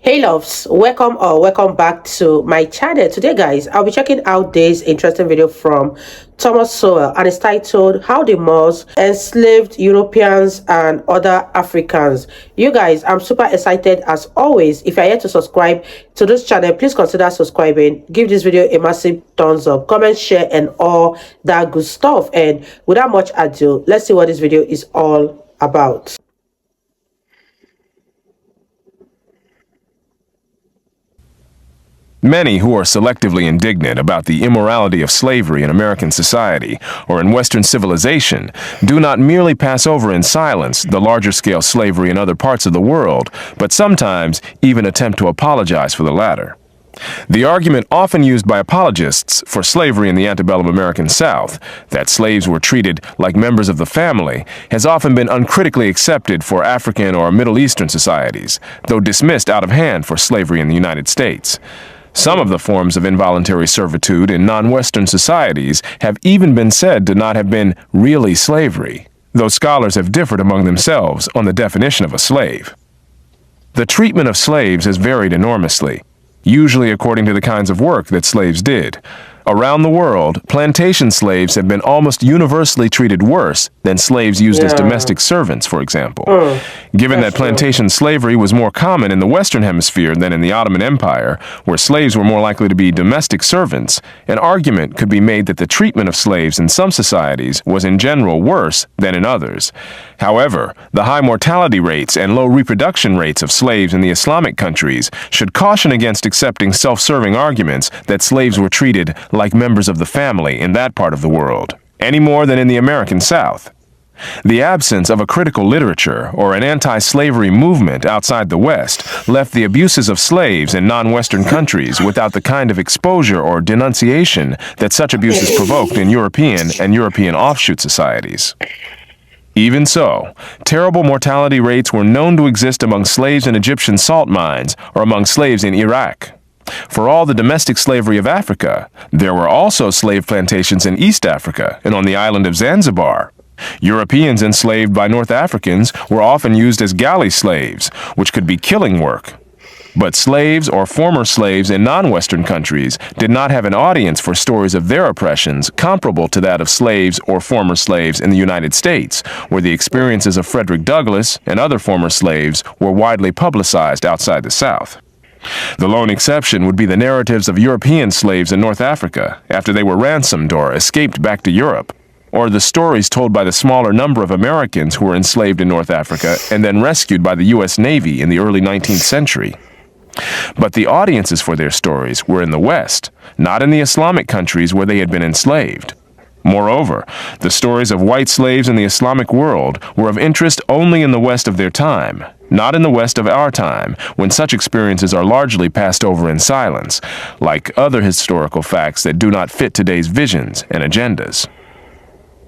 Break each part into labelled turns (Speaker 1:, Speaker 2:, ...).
Speaker 1: Hey loves, welcome or welcome back to my channel. Today guys, I'll be checking out this interesting video from Thomas Sowell, and it's titled How the Moors Enslaved Europeans and Other Africans. You guys, I'm super excited as always. If you're yet to subscribe to this channel, please consider subscribing. Give this video a massive thumbs up, comment, share, and all that good stuff. And without much ado, let's see what this video is all about.
Speaker 2: Many who are selectively indignant about the immorality of slavery in American society or in Western civilization do not merely pass over in silence the larger-scale slavery in other parts of the world, but sometimes even attempt to apologize for the latter. The argument often used by apologists for slavery in the antebellum American South, that slaves were treated like members of the family, has often been uncritically accepted for African or Middle Eastern societies, though dismissed out of hand for slavery in the United States. Some of the forms of involuntary servitude in non-Western societies have even been said to not have been really slavery, though scholars have differed among themselves on the definition of a slave. The treatment of slaves has varied enormously, usually according to the kinds of work that slaves did. Around the world, plantation slaves have been almost universally treated worse than slaves used as domestic servants, for example. Given that plantation slavery was more common in the Western Hemisphere than in the Ottoman Empire, where slaves were more likely to be domestic servants, an argument could be made that the treatment of slaves in some societies was in general worse than in others. However, the high mortality rates and low reproduction rates of slaves in the Islamic countries should caution against accepting self-serving arguments that slaves were treated like members of the family in that part of the world, any more than in the American South. The absence of a critical literature or an anti-slavery movement outside the West left the abuses of slaves in non-Western countries without the kind of exposure or denunciation that such abuses provoked in European and European offshoot societies. Even so, terrible mortality rates were known to exist among slaves in Egyptian salt mines or among slaves in Iraq. For all the domestic slavery of Africa, there were also slave plantations in East Africa and on the island of Zanzibar. Europeans enslaved by North Africans were often used as galley slaves, which could be killing work. But slaves or former slaves in non-Western countries did not have an audience for stories of their oppressions comparable to that of slaves or former slaves in the United States, where the experiences of Frederick Douglass and other former slaves were widely publicized outside the South. The lone exception would be the narratives of European slaves in North Africa after they were ransomed or escaped back to Europe, or the stories told by the smaller number of Americans who were enslaved in North Africa and then rescued by the U.S. Navy in the early 19th century. But the audiences for their stories were in the West, not in the Islamic countries where they had been enslaved. Moreover, the stories of white slaves in the Islamic world were of interest only in the West of their time, not in the West of our time, when such experiences are largely passed over in silence, like other historical facts that do not fit today's visions and agendas.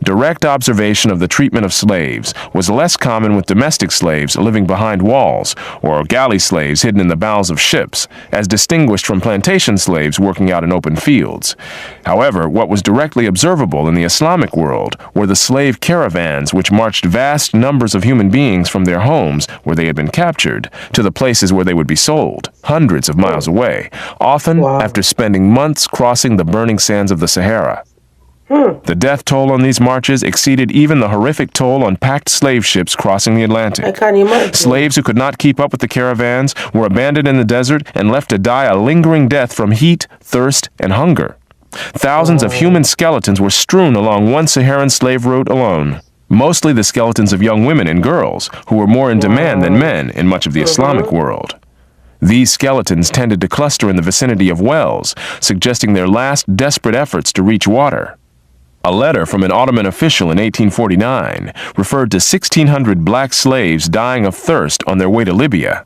Speaker 2: Direct observation of the treatment of slaves was less common with domestic slaves living behind walls or galley slaves hidden in the bowels of ships, as distinguished from plantation slaves working out in open fields. However, what was directly observable in the Islamic world were the slave caravans which marched vast numbers of human beings from their homes where they had been captured to the places where they would be sold, hundreds of miles away, often after spending months crossing the burning sands of the Sahara. The death toll on these marches exceeded even the horrific toll on packed slave ships crossing the Atlantic.
Speaker 1: I can't imagine.
Speaker 2: Slaves who could not keep up with the caravans were abandoned in the desert and left to die a lingering death from heat, thirst, and hunger. Thousands of human skeletons were strewn along one Saharan slave route alone, mostly the skeletons of young women and girls who were more in demand than men in much of the Islamic world. These skeletons tended to cluster in the vicinity of wells, suggesting their last desperate efforts to reach water. A letter from an Ottoman official in 1849 referred to 1,600 black slaves dying of thirst on their way to Libya.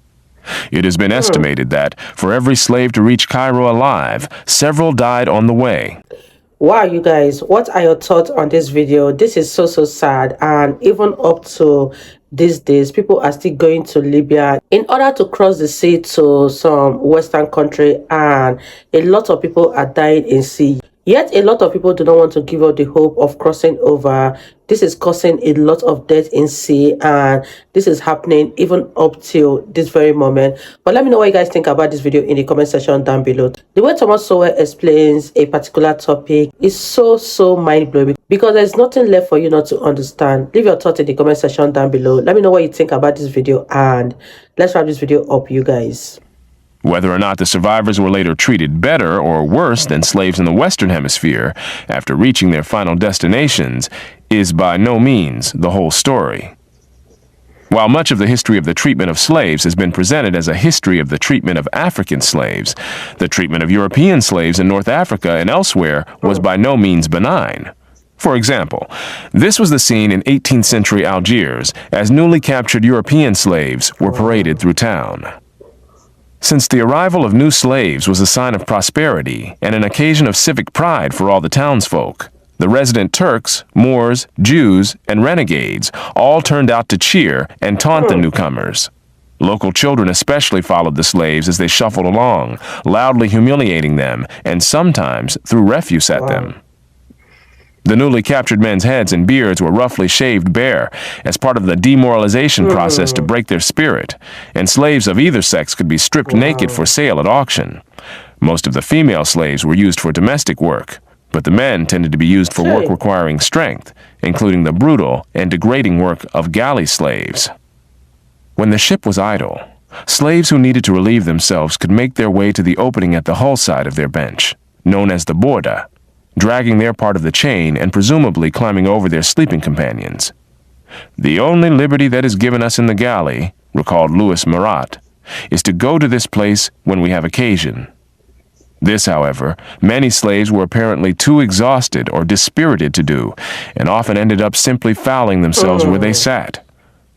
Speaker 2: It has been estimated that for every slave to reach Cairo alive, several died on the way.
Speaker 1: Wow, you guys, what are your thoughts on this video? This is so sad, and even up to these days, people are still going to Libya in order to cross the sea to some Western country, and a lot of people are dying in sea. Yet, a lot of people do not want to give up the hope of crossing over. This is causing a lot of death in sea, and this is happening even up till this very moment. But let me know what you guys think about this video in the comment section down below. The way Thomas Sowell explains a particular topic is so mind-blowing, because there's nothing left for you not to understand. Leave your thoughts in the comment section down below. Let me know what you think about this video, and let's wrap this video up, you guys.
Speaker 2: Whether or not the survivors were later treated better or worse than slaves in the Western Hemisphere after reaching their final destinations is by no means the whole story. While much of the history of the treatment of slaves has been presented as a history of the treatment of African slaves, the treatment of European slaves in North Africa and elsewhere was by no means benign. For example, this was the scene in 18th century Algiers as newly captured European slaves were paraded through town. Since the arrival of new slaves was a sign of prosperity and an occasion of civic pride for all the townsfolk, the resident Turks, Moors, Jews, and renegades all turned out to cheer and taunt the newcomers. Local children especially followed the slaves as they shuffled along, loudly humiliating them and sometimes threw refuse at them. The newly captured men's heads and beards were roughly shaved bare as part of the demoralization process to break their spirit, and slaves of either sex could be stripped naked for sale at auction. Most of the female slaves were used for domestic work, but the men tended to be used for work requiring strength, including the brutal and degrading work of galley slaves. When the ship was idle, slaves who needed to relieve themselves could make their way to the opening at the hull side of their bench, known as the borda, dragging their part of the chain and presumably climbing over their sleeping companions. "The only liberty that is given us in the galley," recalled Louis Marat, "is to go to this place when we have occasion." This, however, many slaves were apparently too exhausted or dispirited to do, and often ended up simply fouling themselves where they sat.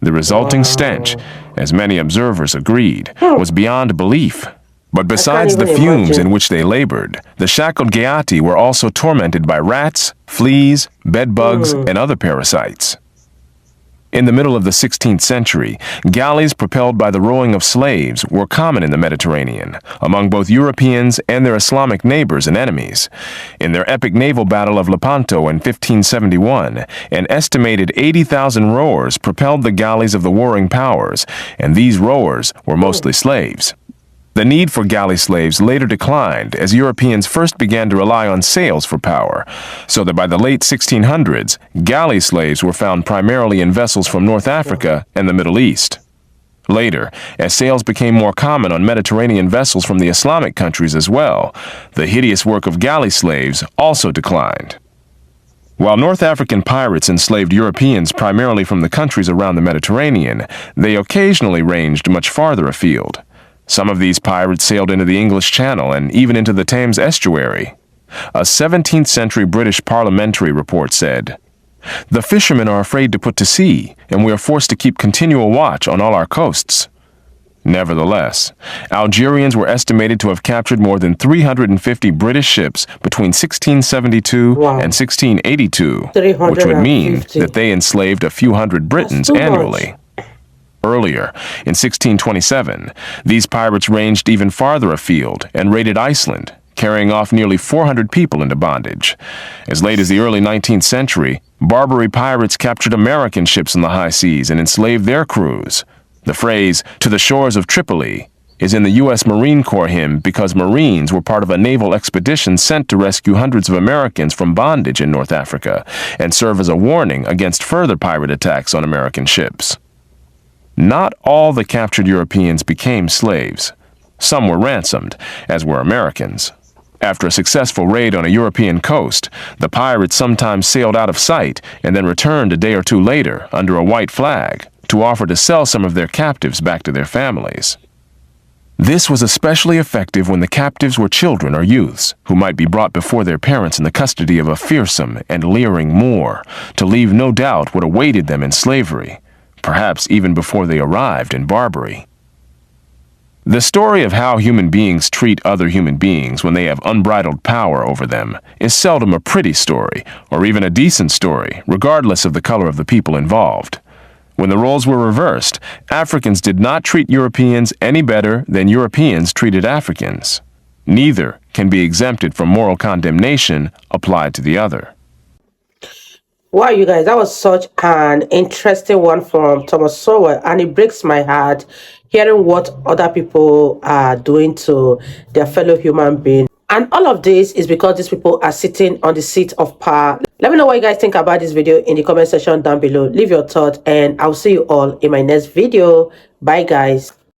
Speaker 2: The resulting stench, as many observers agreed, was beyond belief. But besides the fumes in which they labored, the shackled Gaiati were also tormented by rats, fleas, bedbugs, and other parasites. In the middle of the 16th century, galleys propelled by the rowing of slaves were common in the Mediterranean, among both Europeans and their Islamic neighbors and enemies. In their epic naval battle of Lepanto in 1571, an estimated 80,000 rowers propelled the galleys of the warring powers, and these rowers were mostly slaves. The need for galley slaves later declined as Europeans first began to rely on sails for power, so that by the late 1600s, galley slaves were found primarily in vessels from North Africa and the Middle East. Later, as sails became more common on Mediterranean vessels from the Islamic countries as well, the hideous work of galley slaves also declined. While North African pirates enslaved Europeans primarily from the countries around the Mediterranean, they occasionally ranged much farther afield. Some of these pirates sailed into the English Channel and even into the Thames estuary. A 17th century British parliamentary report said, "The fishermen are afraid to put to sea, and we are forced to keep continual watch on all our coasts." Nevertheless, Algerians were estimated to have captured more than 350 British ships between 1672 and 1682, which would mean that they enslaved a few hundred Britons annually. Earlier, in 1627, these pirates ranged even farther afield and raided Iceland, carrying off nearly 400 people into bondage. As late as the early 19th century, Barbary pirates captured American ships in the high seas and enslaved their crews. The phrase, "to the shores of Tripoli," is in the U.S. Marine Corps hymn because Marines were part of a naval expedition sent to rescue hundreds of Americans from bondage in North Africa and serve as a warning against further pirate attacks on American ships. Not all the captured Europeans became slaves. Some were ransomed, as were Americans. After a successful raid on a European coast, the pirates sometimes sailed out of sight and then returned a day or two later under a white flag to offer to sell some of their captives back to their families. This was especially effective when the captives were children or youths who might be brought before their parents in the custody of a fearsome and leering Moor to leave no doubt what awaited them in slavery, perhaps even before they arrived in Barbary. The story of how human beings treat other human beings when they have unbridled power over them is seldom a pretty story or even a decent story, regardless of the color of the people involved. When the roles were reversed, Africans did not treat Europeans any better than Europeans treated Africans. Neither can be exempted from moral condemnation applied to the other.
Speaker 1: Wow, you guys, that was such an interesting one from Thomas Sowell, and it breaks my heart hearing what other people are doing to their fellow human being. And all of this is because these people are sitting on the seat of power. Let me know what you guys think about this video in the comment section down below. Leave your thoughts, and I'll see you all in my next video. Bye, guys.